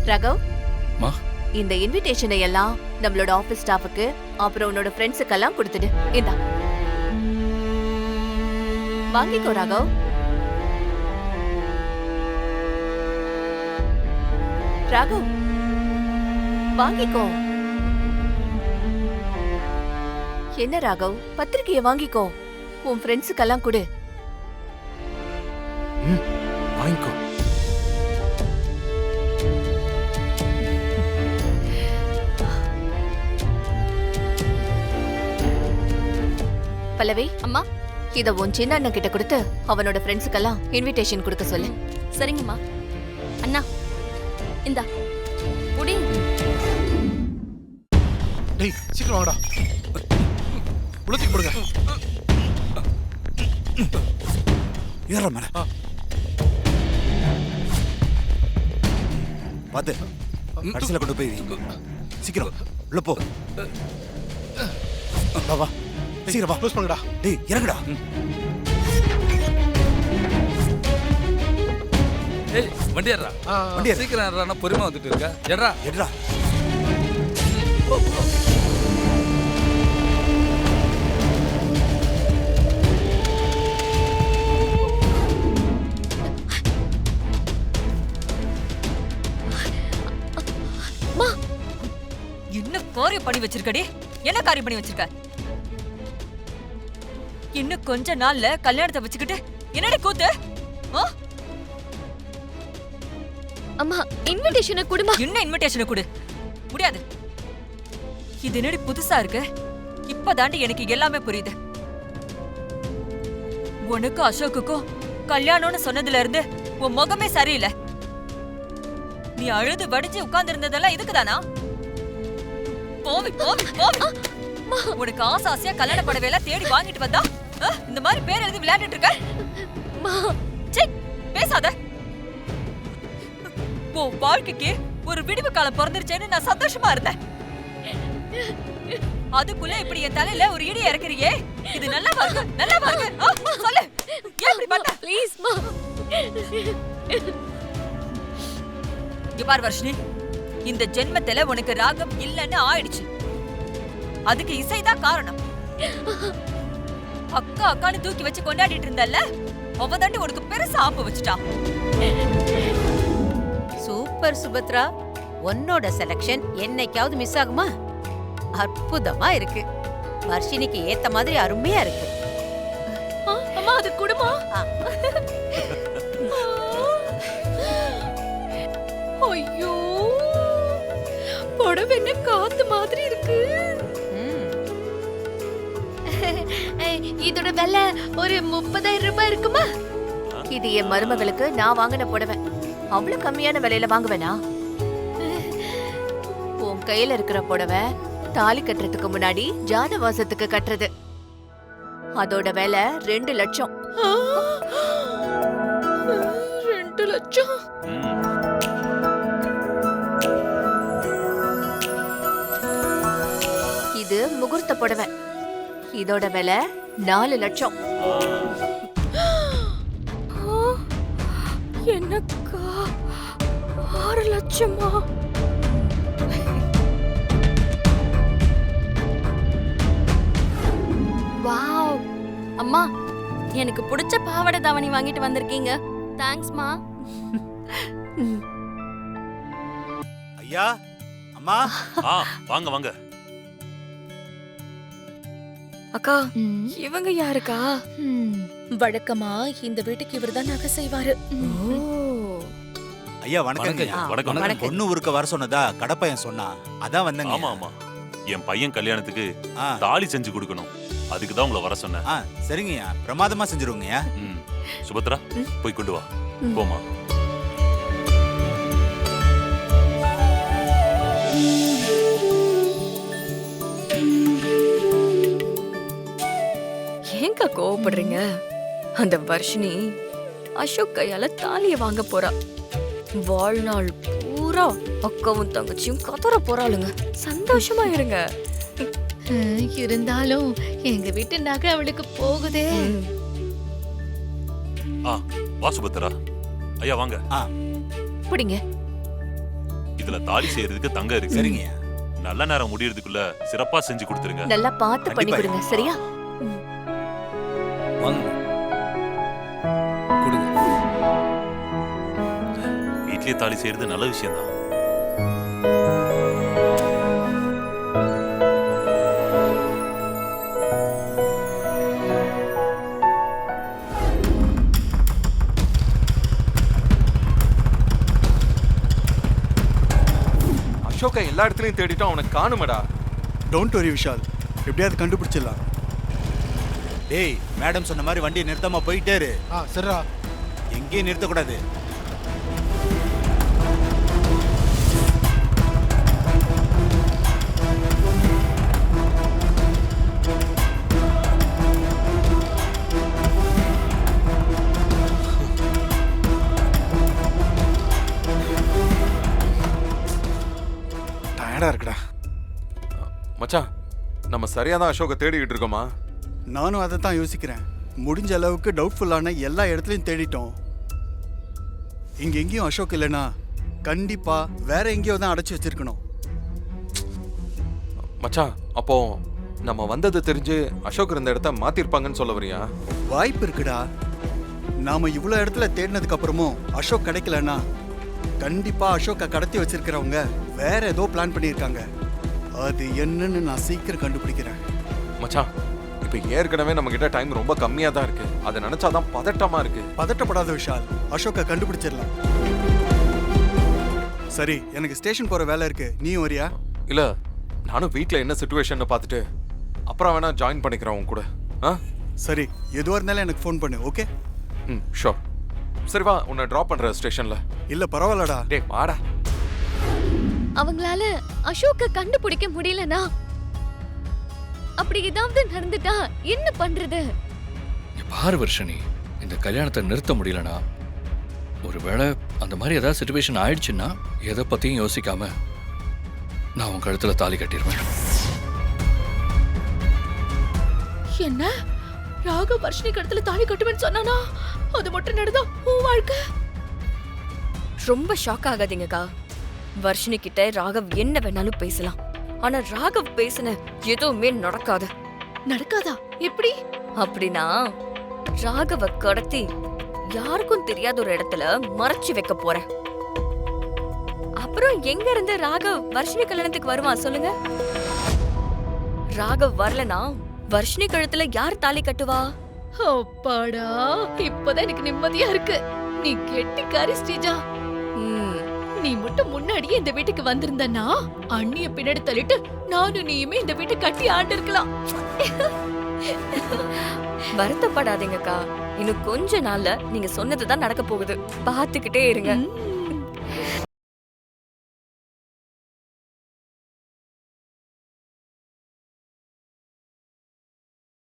ராகவ், மா, இந்த இன்விடேஷனை எல்லாம் நம்மளோட ஆபீஸ் ஸ்டாஃபுக்கு அப்புறம் உன்னோட ஃப்ரெண்ட்ஸுக்கெல்லாம் கொடுத்துடு. இந்தா வாங்கிக்கோ ராகவ். ராகவ் வாங்கிக்கோ. என்ன ராகவ், பத்திரிக்கையை வாங்கிக்கோ, உன் ஃப்ரெண்ட்ஸுக்கெல்லாம் கொடு. வாங்கிக்கோ. பல்லவி, அம்மா, இத உன் சின்ன அண்ணன் கிட்ட கொடுத்து அவனோட ஃப்ரெண்ட்ஸுக்கெல்லாம் இன்விடேஷன் கொடுக்க சொல்லு. சரிங்கம்மா. அண்ணா இந்தா புடி. டேய் சீக்கிரம் வாங்கடா. உலத்திக்கு போடுங்க. ஏற மேல பாத்து கடைசியில கொண்டு போய் சீக்கிரம் உள்ள போ. வா வா சீக்கிரம் வா. க்ளோஸ் பண்ணுடா. டேய் இறங்குடா. ஏய் வண்டி ஏறா. வண்டி ஏறு. சீக்கிரம் ஏறா, நான் பொறுமையா வந்துட்டு இருக்கேன். ஏறா. எடுடா. என்ன காரியம் பண்ணி வச்சிருக்கடி? என்ன காரியம் பண்ணி வச்சிருக்க? இன்னும் கொஞ்ச நாள்ல கல்யாணத்தை வச்சுக்கிட்டு என்னடி கூத்து? அம்மா, இன்விடேஷனை குடுமா. என்ன இன்விடேஷனை கொடு? முடியாது. இது என்னடி புதுசா இருக்கு? இப்பதாண்டி எனக்கு எல்லாமே புரியுது. உனக்கு அசோக்குக்கும் கல்யாணம்னு சொன்னதுல இருந்து உன் முகமே சரியில்லை. நீ அழுது வடிஞ்சு உட்கார்ந்து இருந்ததெல்லாம் இதுக்குதானா? போவி போவி போவி. உனக்கு ஆசை ஆசையா கல்யாண படவையில தேடி வாங்கிட்டு வந்தா இந்த மாதிரி பேர் எழுதி விளையாண்டுட்டு இருக்க? பேசாத. வாழ்க்கைக்கு ஒரு விடிவு காலம் பிறந்துருச்சேன்னு நான் சந்தோஷமா இருந்தேன். அதுக்குள்ள இப்படி என் தலையில ஒரு இடி இறக்குறியே, இது நல்லா பாருங்க, நல்லா பாருங்க. சொல்லு, ஏன் இப்படி பண்ண? ப்ளீஸ் மா. இங்க பாரு வர்ஷினி, இந்த ஜென்மத்துல உனக்கு ராகம் இல்லன்னு ஆயிடுச்சு. அதுக்கு இசைதான் காரணம். அக்கா அக்கான்னு தூக்கி வச்சு கொண்டாடிட்டு இருந்தல்ல, அவ தாண்டி உனக்கு பெருசா ஆப்பு வச்சுட்டா. சூப்பர் சுபத்ரா, உன்னோட செலக்ஷன் என்னைக்காவது மிஸ் ஆகுமா? அற்புதமா இருக்கு. வர்ஷினிக்கு ஏத்த மாதிரி அருமையா இருக்கு. அம்மா, அது குடுமா. ஐயோ, புடவை என்ன காத்து மாதிரி இருக்கு. இதோட விலை ஒரு 30,000 ரூபாய் இருக்குமா? இது என் மருமகளுக்கு நான் வாங்கின புடவை. அவ்வளவு கம்மியான விலையில வாங்குவேனா? உன் கையில இருக்கிற புடவை தாலி கட்டுறதுக்கு முன்னாடி ஜானவாசத்துக்கு கட்டுறது. அதோட விலை 2 லட்சம். 2 லட்சம்? இது முகூர்த்த புடவை. இதோட விலை 4 லட்சம். என்னக்கா 6 லட்சமா? வாவ் அம்மா, எனக்கு பிடிச்ச பாவாடை தாவணி வாங்கிட்டு வந்திருக்கீங்க. தேங்க்ஸ்மா. ஐயா அம்மா. வாங்க வாங்க. அக்கா, இவங்க யாருக்கா? வழக்கமா இந்த வீட்டுக்கு இவர்தான் நகை செய்வாரு. ஐயா வணக்கம். வணக்கம். பொண்ணு ஊருக்கு வர சொன்னதா கடப்பையன் சொன்னா, அதான் வந்தேங்க. ஆமா ஆமா, என் பையன் கல்யாணத்துக்கு தாலி செஞ்சு கொடுக்கணும், அதுக்கு தான் உங்களை வர சொன்னேன். சரிங்கய்யா, பிரமாதமா செஞ்சிருவங்கய்யா. சுபத்ரா, போய் கொண்டு வா. போமா. ஏங்க கோவப்படுறீங்க? அந்த வர்ஷினி அசோக் கையால தாலிய வாங்க போறா. வாழ்நாள் பூரா அக்காவும் தங்கச்சியும் கதற போறாளுங்க. சந்தோஷமா இருங்க. இருந்தாலும் எங்க வீட்டு நகை அவளுக்கு போகுதே. வா சுபத்ரா. ஐயா வாங்க. பிடிங்க. இதுல தாலி செய்யறதுக்கு தங்கம் இருக்கு. சரிங்க. நல்ல நேரம் முடியறதுக்குள்ள சிறப்பா செஞ்சு கொடுத்துருங்க. நல்லா பார்த்து பண்ணி கண்டிப்பா. கொடுங்க, சரியா? வாங்க கொடுங்க. வீட்லயே தாலி செய்யறது நல்ல விஷயம் தான். அசோகா எல்லா இடத்துலயும் தேடிட்டோம், அவனை காணுமடா. டோன்ட் வரி விஷால், எப்படியாவது கண்டுபிடிச்சிடலாம். டேய், மேடம் சொன்ன மாதிரி வண்டியை நிறுத்தாம போயிட்டே இரு. சரிடா. எங்கேயும் நிறுத்தக்கூடாது. டயர்டா இருக்குடா. மச்சான், நம்ம சரியா தான் அசோகை தேடிக்கிட்டு இருக்கோமா? நானும் அதை தான் யோசிக்கிறேன். முடிஞ்ச அளவுக்கு டவுட்ஃபுல்லான எல்லா இடத்துலையும் தேடிட்டோம். இங்க எங்கேயும் அசோக் இல்லைனா கண்டிப்பா வேற எங்கேயோ தான் அடைச்சி வச்சிருக்கணும். மச்சான், அப்போ நம்ம வந்தது தெரிஞ்சு அசோக் இருந்த இடத்த மாத்திருப்பாங்கன்னு சொல்ல வரியா? வாய்ப்பு இருக்குடா. நாம இவ்வளோ இடத்துல தேடினதுக்கு அப்புறமும் அசோக் கிடைக்கலன்னா கண்டிப்பா அசோக்கை கடத்தி வச்சிருக்கிறவங்க வேற ஏதோ பிளான் பண்ணியிருக்காங்க. அது என்னன்னு நான் சீக்கிரம் கண்டுபிடிக்கிறேன். மச்சான், இப்ப ஏற்கனவே நம்ம கிட்ட டைம் ரொம்ப கம்மியா தான் இருக்கு. அதை நினைச்சாதான் பதட்டமா இருக்கு. பதட்டப்படாத விஷால், அசோக்கை கண்டுபிடிச்சிடலாம். சரி, எனக்கு ஸ்டேஷன் போற வேலை இருக்கு, நீயும் வரியா? இல்ல, நானும் வீட்ல என்ன சிச்சுவேஷன் பார்த்துட்டு அப்புறம் வேணா ஜாயின் பண்ணிக்கிறேன் உன் கூட. சரி, எதுவா இருந்தாலும் எனக்கு ஃபோன் பண்ணு, ஓகே? ஷோர். சரி வா, உன்னை டிராப் பண்ற ஸ்டேஷன்ல. இல்ல பரவாயில்லடா. டேய் வாடா. அவங்களால அசோக்க கண்டுபிடிக்க முடியலனா அப்படி ஏதாவது நடந்துட்டா என்ன பண்றது? இங்க பாரு வர்ஷினி, இந்த கல்யாணத்தை நிறுத்த முடியலனா, ஒருவேளை அந்த மாதிரி ஏதாவது சிச்சுவேஷன் ஆயிடுச்சுன்னா எதை பத்தியும் யோசிக்காம நான் உன் கழுத்துல தாலி கட்டிடுவேன். என்ன ராகவ் வர்ஷினி கழுத்துல தாலி கட்டுவேன்னு சொன்னானா? அது மட்டும் நடந்தா உன் வாழ்க்கை. ரொம்ப ஷாக் ஆகாதீங்கக்கா. வர்ஷினி கிட்ட ராகவ் என்ன வேணாலும் பேசலாம், ஆனா ராகவ் பேசின எதுவுமே நடக்காது. நடக்காதா? எப்படி? அப்படின்னா ராகவ கடத்தி யாருக்கும் தெரியாத ஒரு இடத்துல மறைச்சு வைக்க போறேன். அப்புறம் எங்க இருந்து ராகவ் வர்ஷினி கல்யாணத்துக்கு வருவான் சொல்லுங்க? ராகவ் வரலனா வர்ஷினி கழுத்துல யார் தாலி கட்டுவா? அப்பாடா, இப்பதான் எனக்கு நிம்மதியா இருக்கு. நீ கெட்டிக்காரி ஸ்ரீஜா. நீ மட்டும் முன்னாடியே இந்த வீட்டுக்கு வந்திருந்தனா அண்ணிய பின்னாடி தள்ளிட்டு நானும் நீயுமே இந்த வீட்டை கட்டி ஆண்டு இருக்கலாம். வருத்தப்படாதீங்கக்கா, இன்னும் கொஞ்ச நாள்ல நீங்க சொன்னதுதான் நடக்க போகுது. பாத்துக்கிட்டே இருங்க.